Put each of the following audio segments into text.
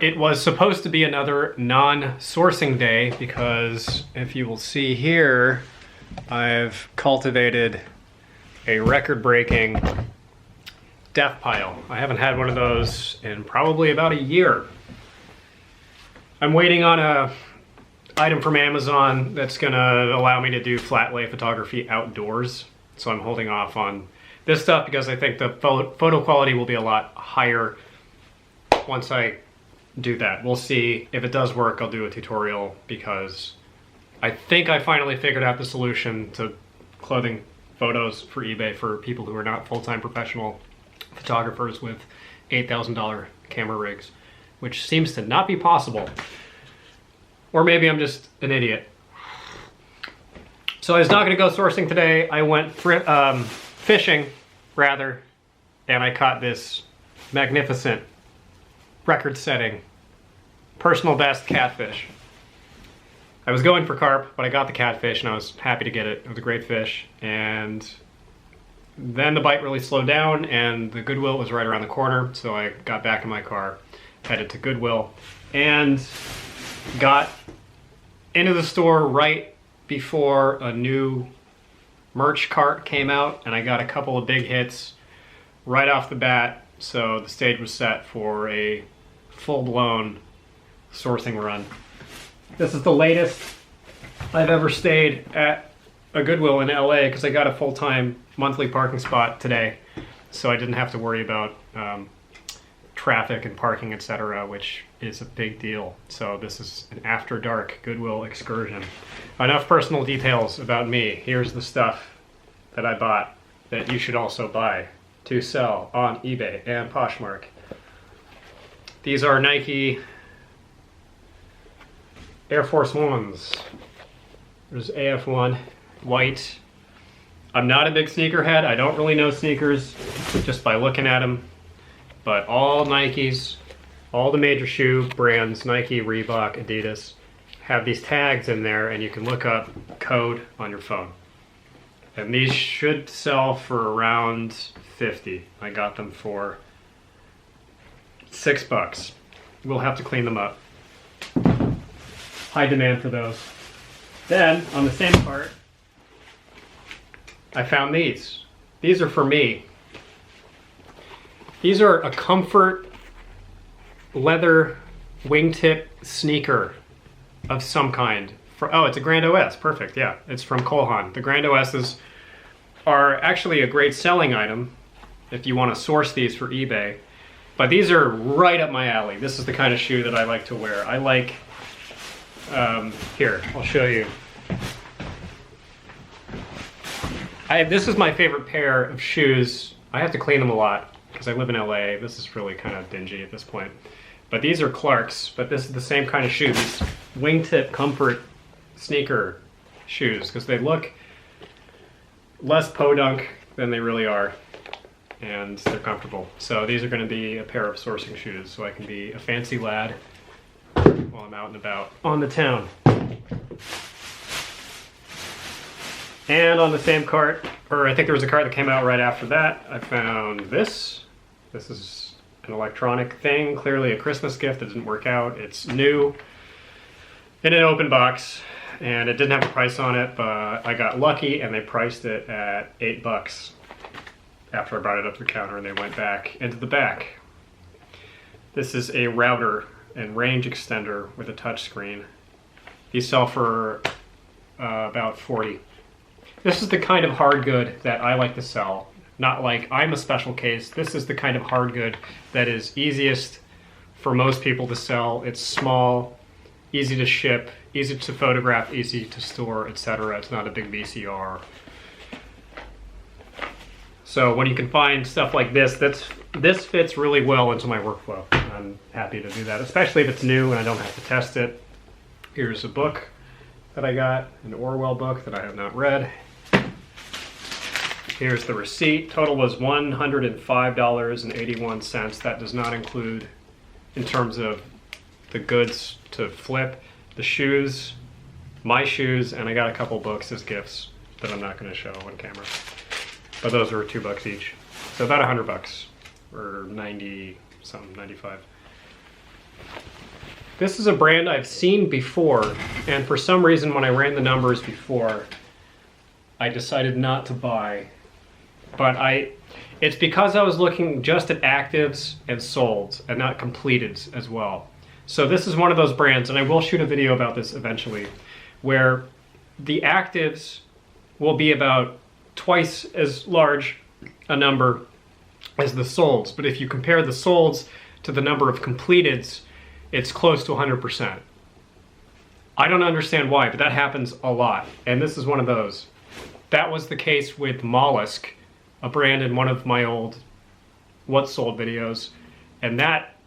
It was supposed to be another non-sourcing day because if you will see here, I've cultivated a record-breaking death pile. I haven't had one of those in probably about a year. I'm waiting on a item from Amazon that's gonna allow me to do flat lay photography outdoors. So I'm holding off on this stuff because I think the photo quality will be a lot higher once I do that. We'll see. If it does work, I'll do a tutorial because I think I finally figured out the solution to clothing photos for eBay for people who are not full-time professional photographers with $8,000 camera rigs, which seems to not be possible. Or maybe I'm just an idiot. So I was not going to go sourcing today. I went fishing, rather, and I caught this magnificent, record-setting, personal best catfish. I was going for carp, but I got the catfish and I was happy to get it. It was a great fish. And then the bite really slowed down and the Goodwill was right around the corner. So I got back in my car, headed to Goodwill, and got into the store right before a new merch cart came out, and I got a couple of big hits right off the bat. So the stage was set for a full-blown sourcing run. This is the latest I've ever stayed at a Goodwill in LA because I got a full-time monthly parking spot today, so I didn't have to worry about traffic and parking, etc., which is a big deal. So this is an after dark Goodwill excursion. Enough personal details about me. Here's the stuff that I bought that you should also buy to sell on eBay and Poshmark. These are Nike Air Force Ones. There's AF1, white. I'm not a big sneakerhead. I don't really know sneakers just by looking at them. But all Nikes, all the major shoe brands, Nike, Reebok, Adidas, have these tags in there and you can look up code on your phone. And these should sell for around 50. I got them for $6. We'll have to clean them up. High demand for those. Then, on the same cart, I found these. These are for me. These are a comfort leather wingtip sneaker of some kind. Oh, it's a Grand OS. Perfect, yeah. It's from Cole Haan. The Grand OSs are actually a great selling item if you want to source these for eBay. But these are right up my alley. This is the kind of shoe that I like to wear. I like, here, I'll show you. This is my favorite pair of shoes. I have to clean them a lot because I live in LA. This is really kind of dingy at this point. But these are Clarks, but this is the same kind of shoe. These wingtip comfort sneaker shoes, because they look less podunk than they really are, and they're comfortable. So these are going to be a pair of sourcing shoes, so I can be a fancy lad while I'm out and about on the town. And on the same cart, or I think there was a cart that came out right after that, I found this. This is an electronic thing, clearly a Christmas gift that didn't work out. It's new in an open box, and it didn't have a price on it, but I got lucky and they priced it at $8 after I brought it up to the counter, and they went back into the back. This is a router and range extender with a touch screen. These sell for about $40. This is the kind of hard good that I like to sell. Not like I'm a special case. This is the kind of hard good that is easiest for most people to sell. It's small, easy to ship, easy to photograph, easy to store, etc. It's not a big VCR. So when you can find stuff like this, this fits really well into my workflow. I'm happy to do that, especially if it's new and I don't have to test it. Here's a book that I got, an Orwell book that I have not read. Here's the receipt. Total was $105.81. That does not include, in terms of the goods to flip, the shoes, my shoes, and I got a couple books as gifts that I'm not going to show on camera. But those were $2 each. So about $100, or 90 something, 95. This is a brand I've seen before, and for some reason when I ran the numbers before, I decided not to buy. But it's because I was looking just at actives and solds and not completeds as well. So this is one of those brands, and I will shoot a video about this eventually, where the actives will be about twice as large a number as the solds. But if you compare the solds to the number of completeds, it's close to 100%. I don't understand why, but that happens a lot. And this is one of those. That was the case with Mollusk, a brand in one of my old What's Sold videos. And that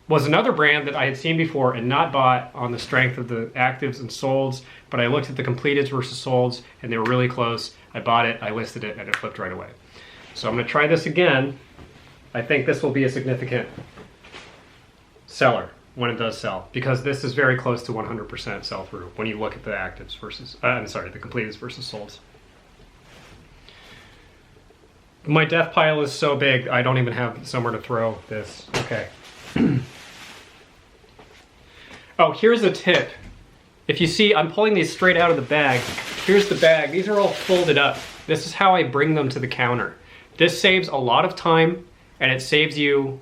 was another brand that I had seen before and not bought on the strength of the actives and solds, but I looked at the completeds versus solds and they were really close. I bought it, I listed it, and it flipped right away. So I'm gonna try this again. I think this will be a significant seller when it does sell, because this is very close to 100% sell through when you look at the actives versus, the completeds versus solds. My death pile is so big, I don't even have somewhere to throw this. Okay. Oh, here's a tip. If you see, I'm pulling these straight out of the bag. Here's the bag. These are all folded up. This is how I bring them to the counter. This saves a lot of time, and it saves you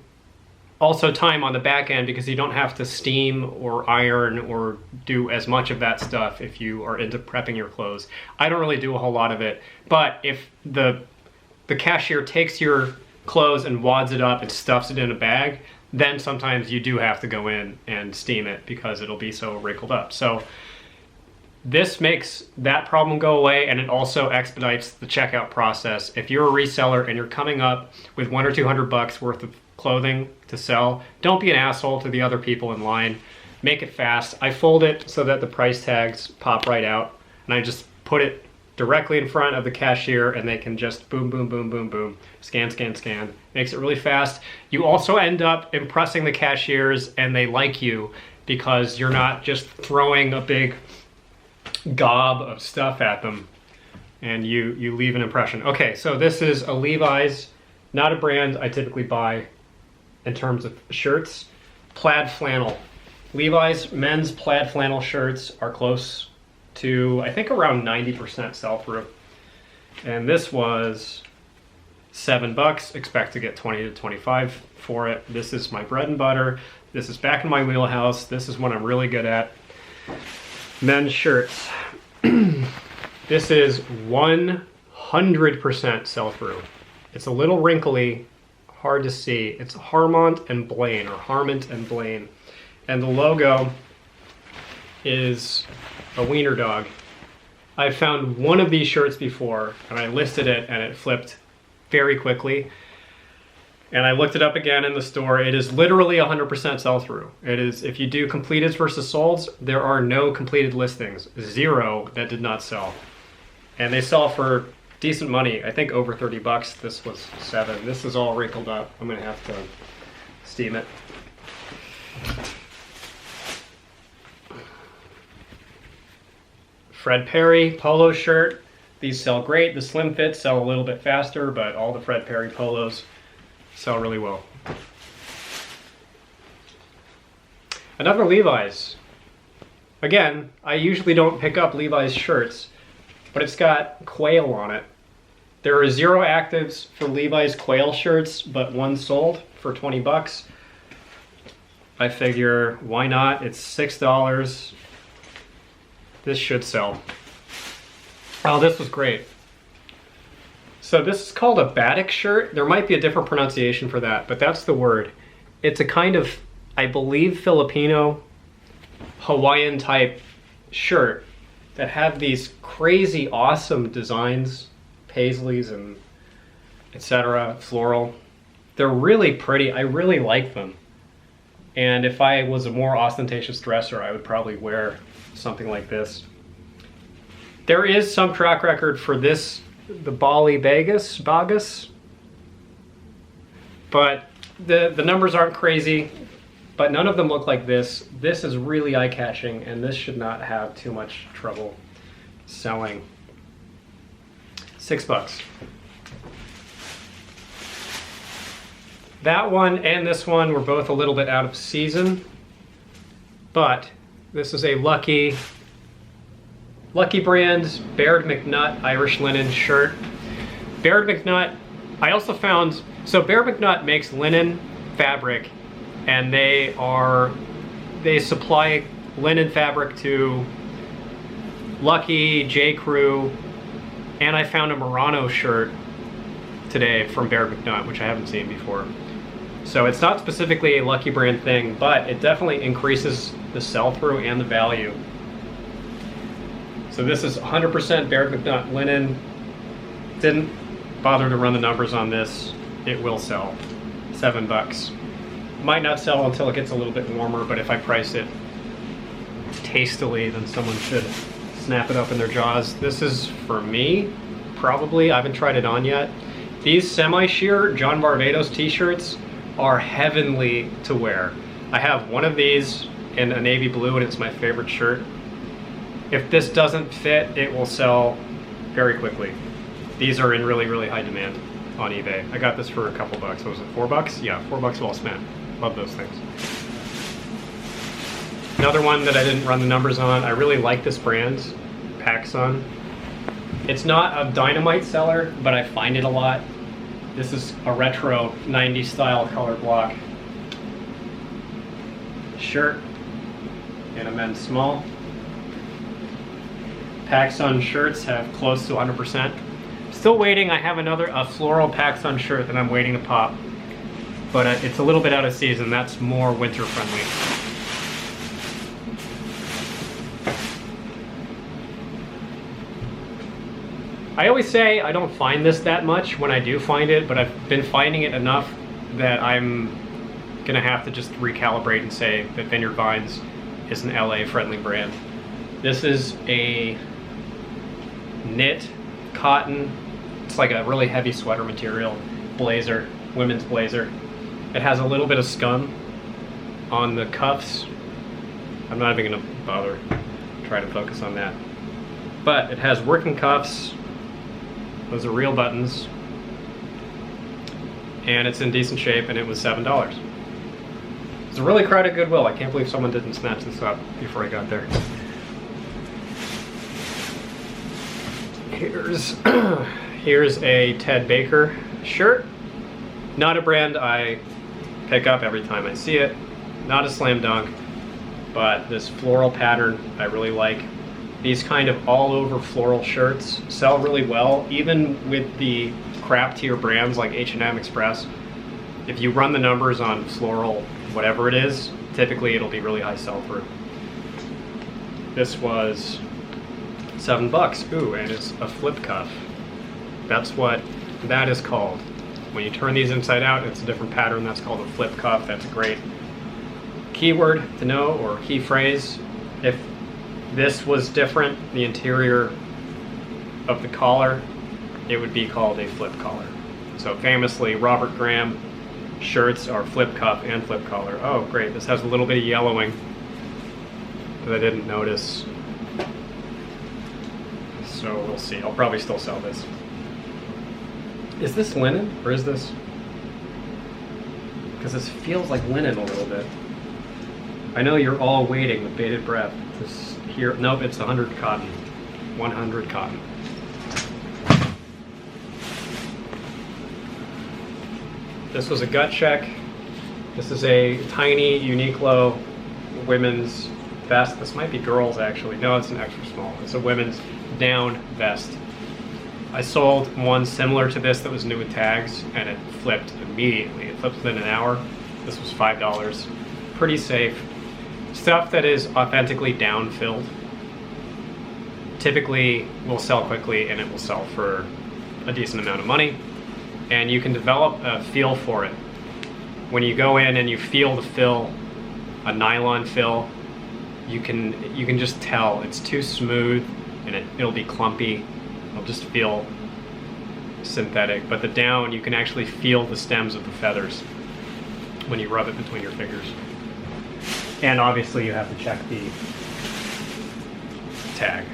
also time on the back end because you don't have to steam or iron or do as much of that stuff if you are into prepping your clothes. I don't really do a whole lot of it, but if the cashier takes your clothes and wads it up and stuffs it in a bag, then sometimes you do have to go in and steam it because it'll be so wrinkled up. So this makes that problem go away, and it also expedites the checkout process. If you're a reseller and you're coming up with $100 or $200 worth of clothing to sell, don't be an asshole to the other people in line. Make it fast. I fold it so that the price tags pop right out, and I just put it directly in front of the cashier, and they can just boom, boom, boom, boom, boom, scan, scan, scan. Makes it really fast. You also end up impressing the cashiers, and they like you because you're not just throwing a big gob of stuff at them, and you leave an impression. Okay, so this is a Levi's, not a brand I typically buy in terms of shirts. Plaid flannel. Levi's men's plaid flannel shirts are close to, I think, around 90% sell-through. And this was $7. Expect to get 20 to 25 for it. This is my bread and butter. This is back in my wheelhouse. This is what I'm really good at. Men's shirts. This is 100% sell-through. It's a little wrinkly, hard to see. It's Harmont and Blaine, or Harmont and Blaine. And the logo is a wiener dog. I found one of these shirts before, and I listed it, and it flipped very quickly. And I looked it up again in the store. It is literally 100% sell-through. It is, if you do completeds versus solds, there are no completed listings. 0 that did not sell. And they sell for decent money. I think over $30. This was $7. This is all wrinkled up. I'm gonna have to steam it. Fred Perry polo shirt. These sell great. The slim fits sell a little bit faster, but all the Fred Perry polos sell really well. Another Levi's. Again, I usually don't pick up Levi's shirts, but it's got quail on it. There are 0 actives for Levi's quail shirts, but 1 sold for $20. I figure, why not? It's $6. This should sell. Oh, this was great. So this is called a batik shirt. There might be a different pronunciation for that, but that's the word. It's a kind of, I believe, Filipino, Hawaiian type shirt that have these crazy awesome designs, paisleys and etc., floral. They're really pretty. I really like them. And if I was a more ostentatious dresser, I would probably wear something like this. There is some track record for this, the Bali Bagus, but the numbers aren't crazy, but none of them look like this. This is really eye-catching, and this should not have too much trouble selling. $6. That one and this one were both a little bit out of season. but this is a Lucky brand Baird McNutt Irish linen shirt. Baird McNutt, I also found, so Baird McNutt makes linen fabric, and they supply linen fabric to Lucky, J. Crew, and I found a Murano shirt today from Baird McNutt, which I haven't seen before. So it's not specifically a Lucky brand thing, but it definitely increases the sell-through and the value. So this is 100% Baird McNutt linen. Didn't bother to run the numbers on this. It will sell. $7. Might not sell until it gets a little bit warmer, but if I price it tastily, then someone should snap it up in their jaws. This is for me, probably. I haven't tried it on yet. These semi-sheer John Varvatos t-shirts are heavenly to wear. I have one of these in a navy blue, and it's my favorite shirt. If this doesn't fit, it will sell very quickly. These are in really, really high demand on eBay. I got this for a couple bucks. What was it, $4? Yeah, $4 well spent. Love those things. Another one that I didn't run the numbers on, I really like this brand, PacSun. It's not a dynamite seller, but I find it a lot. This is a retro 90s style color block shirt in a men's small. PacSun shirts have close to 100%. Still waiting, I have a floral PacSun shirt that I'm waiting to pop, but it's a little bit out of season. That's more winter friendly. I always say I don't find this that much when I do find it, but I've been finding it enough that I'm gonna have to just recalibrate and say that Vineyard Vines is an LA friendly brand. This is a knit cotton, it's like a really heavy sweater material blazer, women's blazer. It has a little bit of scum on the cuffs. I'm not even gonna bother try to focus on that, but it has working cuffs. Those are real buttons, and it's in decent shape, and it was $7. It's a really crowded Goodwill. I can't believe someone didn't snatch this up before I got there. Here's a Ted Baker shirt. Not a brand I pick up every time I see it. Not a slam dunk, but this floral pattern I really like. These kind of all over floral shirts sell really well, even with the crap tier brands like H&M Express. If you run the numbers on floral, whatever it is, typically it'll be really high sell through. This was $7. Ooh, and it's a flip cuff. That's what that is called. When you turn these inside out, it's a different pattern. That's called a flip cuff. That's a great keyword to know, or key phrase. If this was different, the interior of the collar, it would be called a flip collar. So famously, Robert Graham shirts are flip cuff and flip collar. Oh, great. This has a little bit of yellowing that I didn't notice. So we'll see. I'll probably still sell this. Is this linen, or is this? Because this feels like linen a little bit. I know you're all waiting with bated breath. This here, nope, it's 100 cotton. 100 cotton. This was a gut check. This is a tiny Uniqlo women's vest. This might be girls actually. No, it's an extra small. It's a women's down vest. I sold one similar to this that was new with tags, and it flipped immediately. It flipped within an hour. This was $5. Pretty safe. Stuff that is authentically down-filled typically will sell quickly, and it will sell for a decent amount of money. And you can develop a feel for it. When you go in and you feel the fill, a nylon fill, you can just tell it's too smooth, and it'll be clumpy. It'll just feel synthetic. But the down, you can actually feel the stems of the feathers when you rub it between your fingers. And obviously you have to check the tag.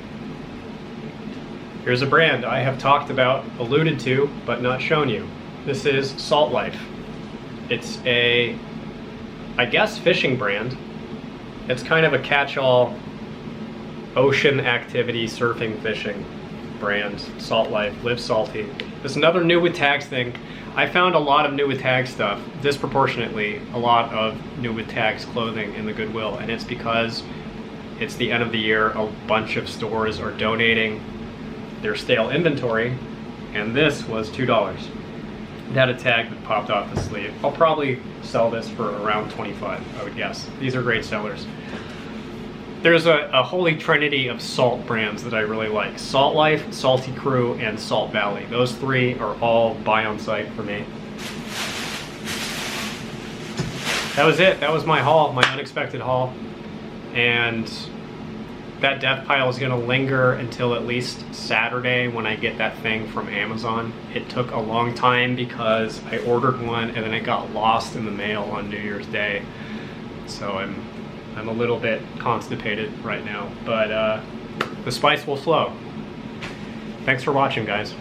Here's a brand I have talked about, alluded to, but not shown you. This is Salt Life. It's a, I guess, fishing brand. It's kind of a catch-all ocean activity, surfing, fishing brand. Salt Life, live salty. There's another new with tags thing. I found a lot of new with tags stuff, disproportionately a lot of new with tags clothing in the Goodwill, and it's because it's the end of the year. A bunch of stores are donating their stale inventory, and this was $2. It had a tag that popped off the sleeve. I'll probably sell this for around $25, I would guess. These are great sellers. There's a holy trinity of salt brands that I really like. Salt Life, Salty Crew, and Salt Valley. Those three are all buy on site for me. That was it. That was my haul, my unexpected haul. And that death pile is gonna linger until at least Saturday when I get that thing from Amazon. It took a long time because I ordered one and then it got lost in the mail on New Year's Day. So I'm a little bit constipated right now, but the spice will flow. Thanks for watching, guys.